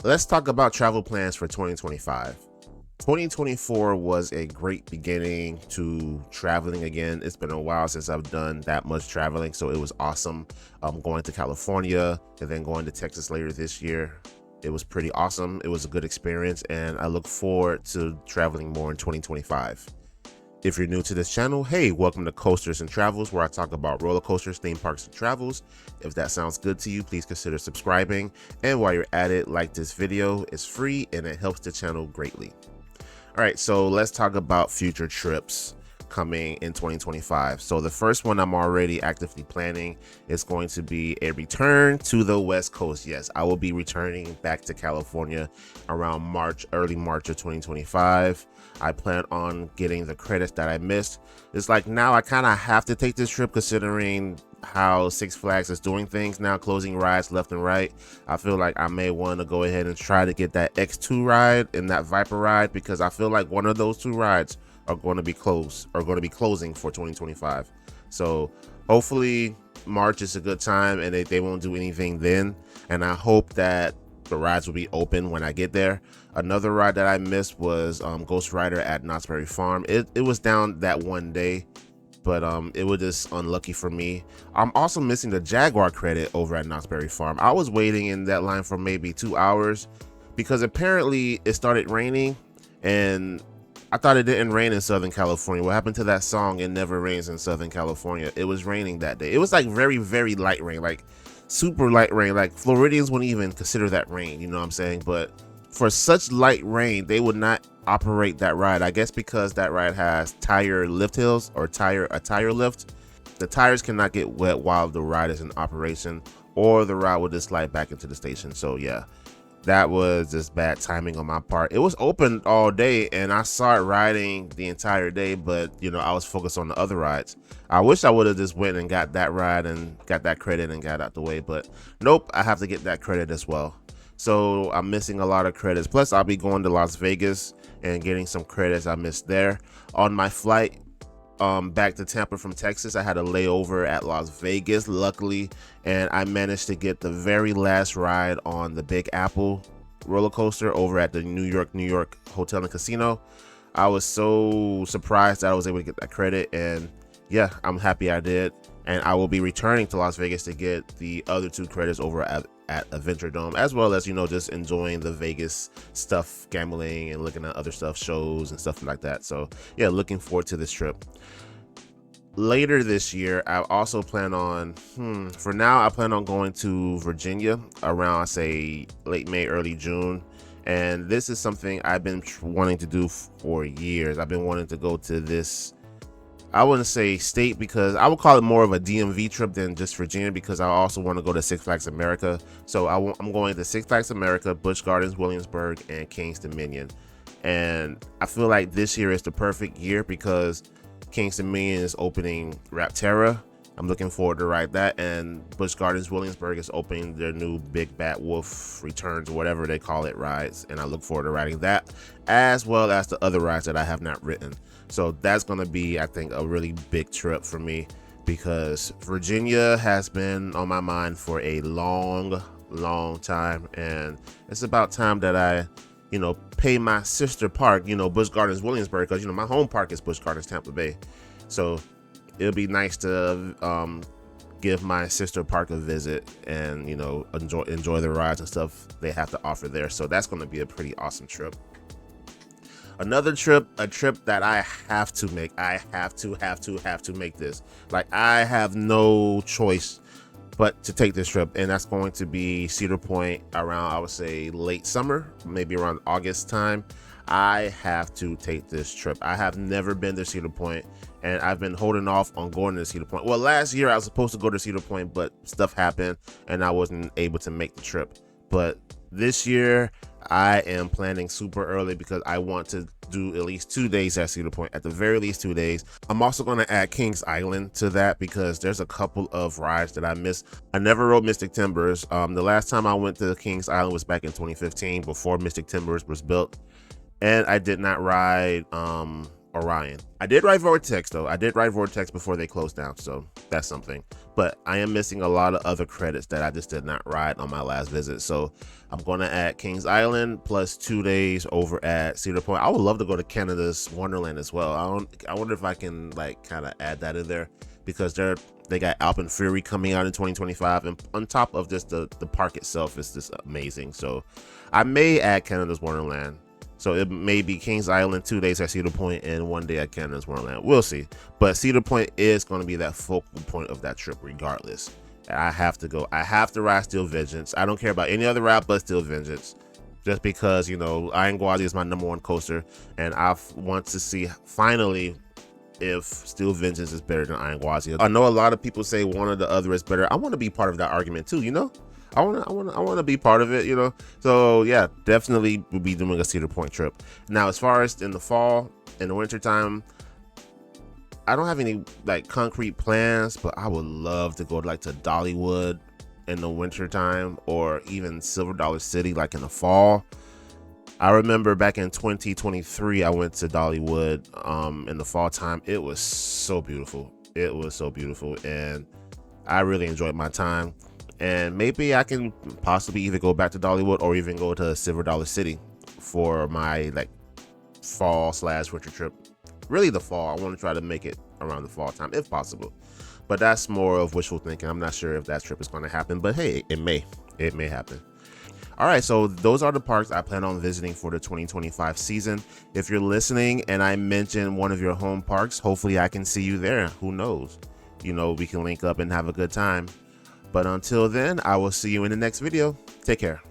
let's talk about travel plans for 2025. 2024 was a great beginning to traveling again. It's been a while since I've done that much traveling, so it was awesome. Going to California and then going to Texas later this year. It was pretty awesome. It was a good experience, and I look forward to traveling more in 2025. If you're new to this channel, hey, welcome to Coasters and Travels, where I talk about roller coasters, theme parks, and travels. If that sounds good to you, please consider subscribing. And while you're at it, like this video. It's free and it helps the channel greatly. All right, so let's talk about future trips coming in 2025. So the first one I'm already actively planning is going to be a return to the West Coast. Yes, I will be returning back to California around early March of 2025. I plan on getting the credits that I missed. It's like now I kind of have to take this trip considering how Six Flags is doing things now, closing rides left and right. I feel like I may want to go ahead and try to get that X2 ride and that Viper ride, because I feel like one of those two rides are going to be closing for 2025. So hopefully March is a good time and they won't do anything then, and I hope that the rides will be open when I get there. Another ride that I missed was Ghost Rider at Knott's Berry Farm. It was down that one day, but it was just unlucky for me. I'm also missing the Jaguar credit over at Knott's Berry Farm. I was waiting in that line for maybe 2 hours because apparently it started raining, and I thought it didn't rain in Southern California. What happened to that song, It Never Rains in Southern California? It was raining that day. It was like very, very light rain, like super light rain. Like Floridians wouldn't even consider that rain, you know what I'm saying? But for such light rain, they would not operate that ride. I guess because that ride has tire lift hills, or a tire lift. The tires cannot get wet while the ride is in operation, or the ride will just slide back into the station. So yeah, that was just bad timing on my part. It was open all day and I saw it riding the entire day, but you know, I was focused on the other rides. I wish I would have just went and got that ride and got that credit and got out the way, but nope, I have to get that credit as well. So I'm missing a lot of credits. Plus I'll be going to Las Vegas and getting some credits I missed there. On my flight back to Tampa from Texas, I had a layover at Las Vegas, luckily, and I managed to get the very last ride on the Big Apple roller coaster over at the New York Hotel and Casino. I was so surprised that I was able to get that credit, and yeah, I'm happy I did. And I will be returning to Las Vegas to get the other 2 credits over at Adventure Dome, as well as, you know, just enjoying the Vegas stuff, gambling and looking at other stuff, shows and stuff like that. So yeah, looking forward to this trip. Later this year, I also plan on, for now, I plan on going to Virginia around, I say, late May, early June. And this is something I've been wanting to do for years. I've been wanting to go to this, I wouldn't say state, because I would call it more of a DMV trip than just Virginia, because I also want to go to Six Flags America. So I'm going to Six Flags America, Busch Gardens, Williamsburg, and Kings Dominion. And I feel like this year is the perfect year because Kings Dominion is opening Rapterra. I'm looking forward to ride that, and Busch Gardens Williamsburg is opening their new Big Bad Wolf Returns, or whatever they call it, rides, and I look forward to riding that, as well as the other rides that I have not ridden. So that's going to be, I think, a really big trip for me, because Virginia has been on my mind for a long time, and it's about time that I, you know, pay my sister park, you know, Busch Gardens Williamsburg, because, you know, my home park is Busch Gardens Tampa Bay. So it'll be nice to give my sister park a visit and, you know, enjoy the rides and stuff they have to offer there. So that's going to be a pretty awesome trip. Another trip, a trip that I have to make. I have to make this. Like, I have no choice but to take this trip, and that's going to be Cedar Point around, I would say, late summer, maybe around August time. I have to take this trip. I have never been to Cedar Point, and I've been holding off on going to Cedar Point. Well, last year I was supposed to go to Cedar Point, but stuff happened and I wasn't able to make the trip. But this year I am planning super early because I want to do at least 2 days at Cedar Point, at the very least 2 days. I'm also going to add Kings Island to that because there's a couple of rides that I missed. I never rode Mystic Timbers. The last time I went to Kings Island was back in 2015, before Mystic Timbers was built. And I did not ride Orion. I did ride Vortex though. I did ride Vortex before they closed down, so that's something. But I am missing a lot of other credits that I just did not ride on my last visit. So I'm going to add Kings Island plus 2 days over at Cedar Point. I would love to go to Canada's Wonderland as well. I wonder if I can like kind of add that in there, because they got Alpine Fury coming out in 2025, and on top of just the park itself is just amazing. So I may add Canada's Wonderland. So it may be Kings Island 2 days at Cedar Point and 1 day at Canada's Wonderland. We'll see. But Cedar Point is going to be that focal point of that trip regardless. I have to go. I have to ride Steel Vengeance. I don't care about any other route but Steel Vengeance. Just because, you know, Iron Gwazi is my #1 coaster, and I want to see finally if Steel Vengeance is better than Iron Gwazi. I know a lot of people say one or the other is better. I want to be part of that argument too, you know? I want to be part of it, you know? So yeah, definitely we'll be doing a Cedar Point trip. Now, as far as in the fall, in the winter time, I don't have any like concrete plans, but I would love to go like to Dollywood in the winter time, or even Silver Dollar City like in the fall. I remember back in 2023, I went to Dollywood in the fall time. It was so beautiful. It was so beautiful, and I really enjoyed my time. And maybe I can possibly either go back to Dollywood or even go to Silver Dollar City for my like fall/winter trip. Really the fall. I want to try to make it around the fall time if possible. But that's more of wishful thinking. I'm not sure if that trip is going to happen, but hey, it may happen. All right, so those are the parks I plan on visiting for the 2025 season. If you're listening and I mention one of your home parks, hopefully I can see you there. Who knows? You know, we can link up and have a good time. But until then, I will see you in the next video. Take care.